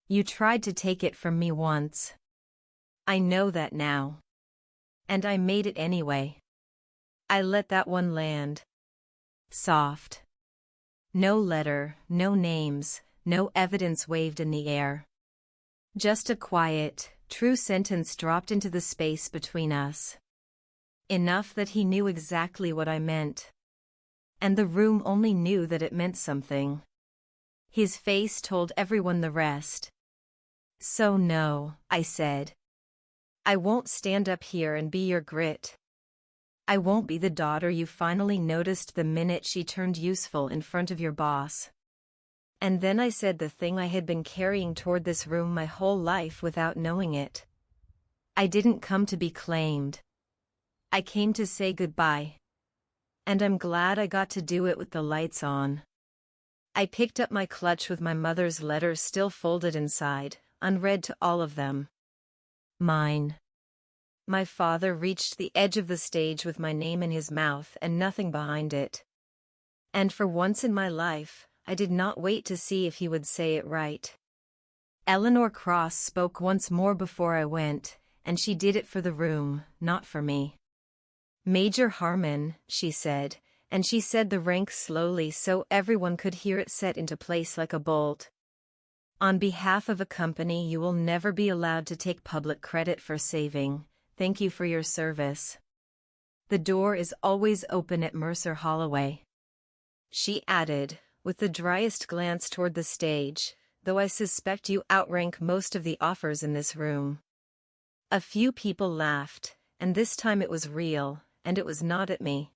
You tried to take it from me once. I know that now. And I made it anyway. I let that one land. Soft. No letter, no names, no evidence waved in the air. Just a quiet, true sentence dropped into the space between us. Enough that he knew exactly what I meant. And the room only knew that it meant something. His face told everyone the rest. So no, I said. I won't stand up here and be your grit. I won't be the daughter you finally noticed the minute she turned useful in front of your boss. And then I said the thing I had been carrying toward this room my whole life without knowing it. I didn't come to be claimed. I came to say goodbye. And I'm glad I got to do it with the lights on. I picked up my clutch with my mother's letters still folded inside, unread to all of them. Mine. My father reached the edge of the stage with my name in his mouth and nothing behind it. And for once in my life, I did not wait to see if he would say it right. Eleanor Cross spoke once more before I went, and she did it for the room, not for me. Major Harmon, she said, and she said the rank slowly so everyone could hear it set into place like a bolt. On behalf of a company you will never be allowed to take public credit for saving. Thank you for your service. The door is always open at Mercer Holloway. She added, with the driest glance toward the stage, though I suspect you outrank most of the offers in this room. A few people laughed, and this time it was real, and it was not at me.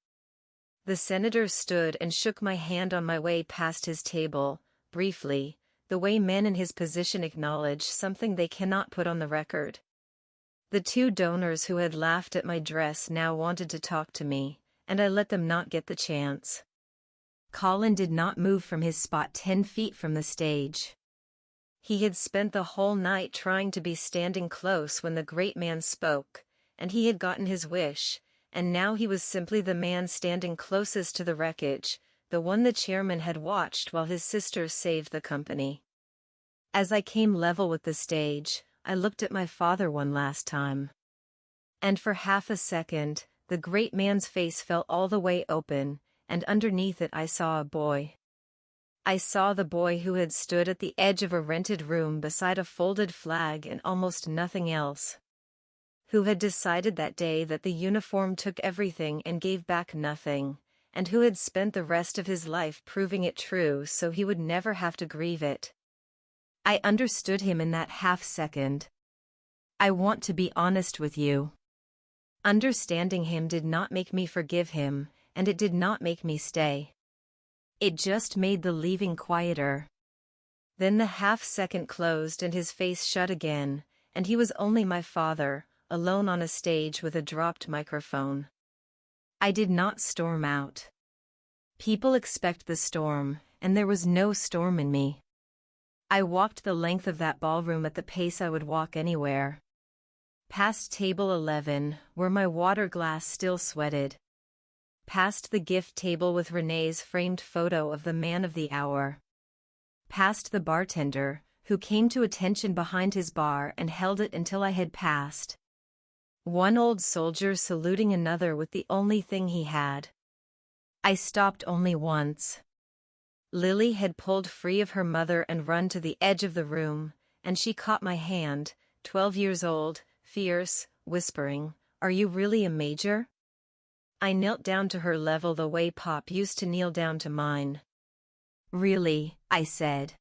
The senator stood and shook my hand on my way past his table, briefly, the way men in his position acknowledge something they cannot put on the record. The two donors who had laughed at my dress now wanted to talk to me, and I let them not get the chance. Colin did not move from his spot 10 feet from the stage. He had spent the whole night trying to be standing close when the great man spoke, and he had gotten his wish, and now he was simply the man standing closest to the wreckage, the one the chairman had watched while his sisters saved the company. As I came level with the stage, I looked at my father one last time. And for half a second, the great man's face fell all the way open, and underneath it I saw a boy. I saw the boy who had stood at the edge of a rented room beside a folded flag and almost nothing else. Who had decided that day that the uniform took everything and gave back nothing, and who had spent the rest of his life proving it true so he would never have to grieve it. I understood him in that half second. I want to be honest with you. Understanding him did not make me forgive him, and it did not make me stay. It just made the leaving quieter. Then the half second closed and his face shut again, and he was only my father, alone on a stage with a dropped microphone. I did not storm out. People expect the storm, and there was no storm in me. I walked the length of that ballroom at the pace I would walk anywhere. Past table 11, where my water glass still sweated. Past the gift table with Renee's framed photo of the man of the hour. Past the bartender, who came to attention behind his bar and held it until I had passed. One old soldier saluting another with the only thing he had. I stopped only once. Lily had pulled free of her mother and run to the edge of the room, and she caught my hand, 12 years old, fierce, whispering, "Are you really a major?" I knelt down to her level the way Pop used to kneel down to mine. "Really," I said.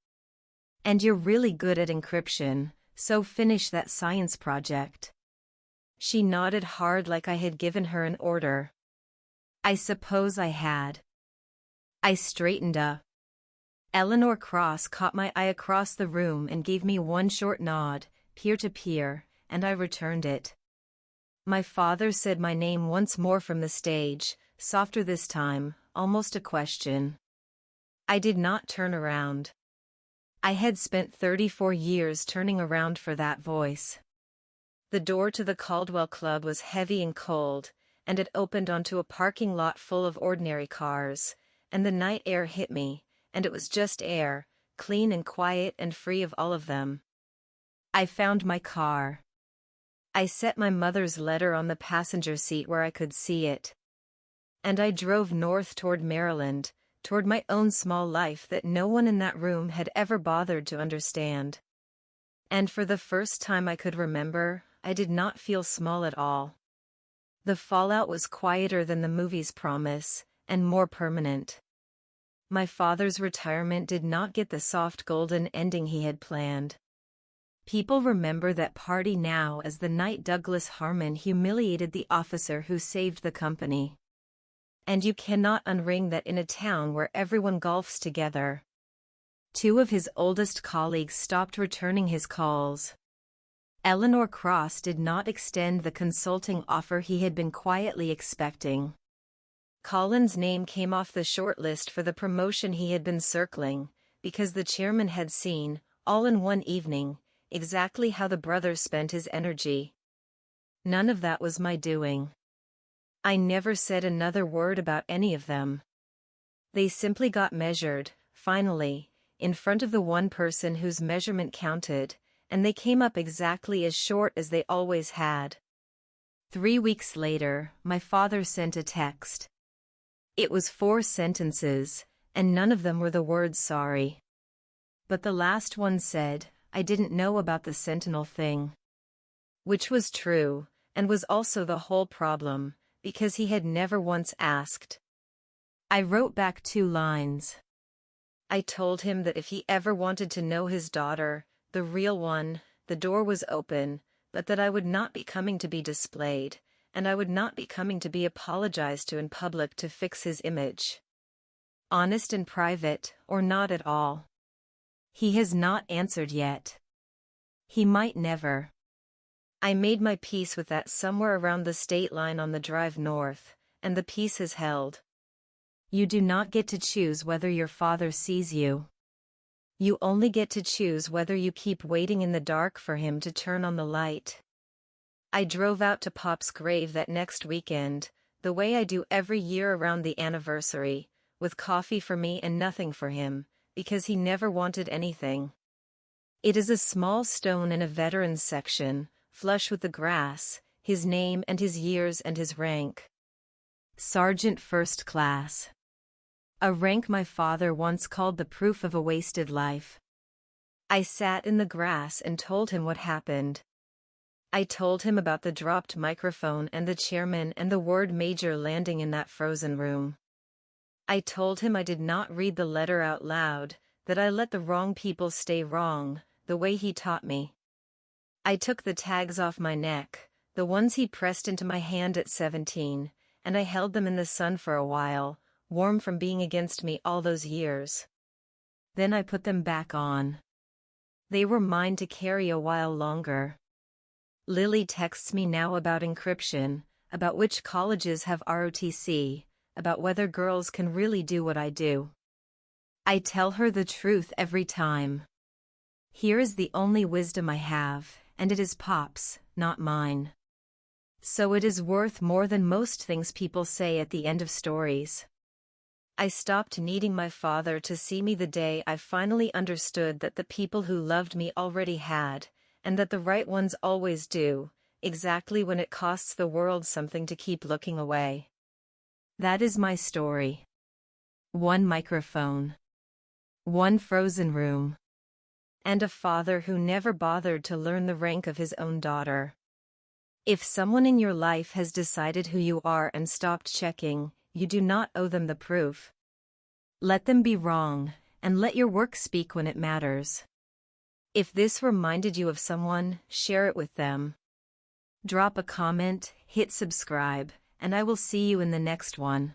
"And you're really good at encryption, so finish that science project." She nodded hard like I had given her an order. I suppose I had. I straightened up. Eleanor Cross caught my eye across the room and gave me one short nod, peer to peer, and I returned it. My father said my name once more from the stage, softer this time, almost a question. I did not turn around. I had spent 34 years turning around for that voice. The door to the Caldwell Club was heavy and cold, and it opened onto a parking lot full of ordinary cars, and the night air hit me, and it was just air, clean and quiet and free of all of them. I found my car. I set my mother's letter on the passenger seat where I could see it. And I drove north toward Maryland, toward my own small life that no one in that room had ever bothered to understand. And for the first time I could remember, I did not feel small at all. The fallout was quieter than the movie's promise, and more permanent. My father's retirement did not get the soft golden ending he had planned. People remember that party now as the night Douglas Harmon humiliated the officer who saved the company. And you cannot unring that in a town where everyone golfs together. 2 of his oldest colleagues stopped returning his calls. Eleanor Cross did not extend the consulting offer he had been quietly expecting. Colin's name came off the short list for the promotion he had been circling, because the chairman had seen, all in one evening, exactly how the brother spent his energy. None of that was my doing. I never said another word about any of them. They simply got measured, finally, in front of the one person whose measurement counted, and they came up exactly as short as they always had. 3 weeks later, my father sent a text. It was 4 sentences, and none of them were the word sorry. But the last one said, I didn't know about the Sentinel thing. Which was true, and was also the whole problem, because he had never once asked. I wrote back 2 lines. I told him that if he ever wanted to know his daughter, the real one, the door was open, but that I would not be coming to be displayed, and I would not be coming to be apologized to in public to fix his image. Honest and private, or not at all. He has not answered yet. He might never. I made my peace with that somewhere around the state line on the drive north, and the peace has held. You do not get to choose whether your father sees you. You only get to choose whether you keep waiting in the dark for him to turn on the light. I drove out to Pop's grave that next weekend, the way I do every year around the anniversary, with coffee for me and nothing for him, because he never wanted anything. It is a small stone in a veteran's section, flush with the grass, his name and his years and his rank. Sergeant First Class. A rank my father once called the proof of a wasted life. I sat in the grass and told him what happened. I told him about the dropped microphone and the chairman and the word major landing in that frozen room. I told him I did not read the letter out loud, that I let the wrong people stay wrong, the way he taught me. I took the tags off my neck, the ones he pressed into my hand at 17, and I held them in the sun for a while, warm from being against me all those years. Then I put them back on. They were mine to carry a while longer. Lily texts me now about encryption, about which colleges have ROTC, about whether girls can really do what I do. I tell her the truth every time. Here is the only wisdom I have, and it is Pop's, not mine. So it is worth more than most things people say at the end of stories. I stopped needing my father to see me the day I finally understood that the people who loved me already had, and that the right ones always do, exactly when it costs the world something to keep looking away. That is my story. 1 microphone. 1 frozen room. And a father who never bothered to learn the rank of his own daughter. If someone in your life has decided who you are and stopped checking, you do not owe them the proof. Let them be wrong, and let your work speak when it matters. If this reminded you of someone, share it with them. Drop a comment, hit subscribe, and I will see you in the next one.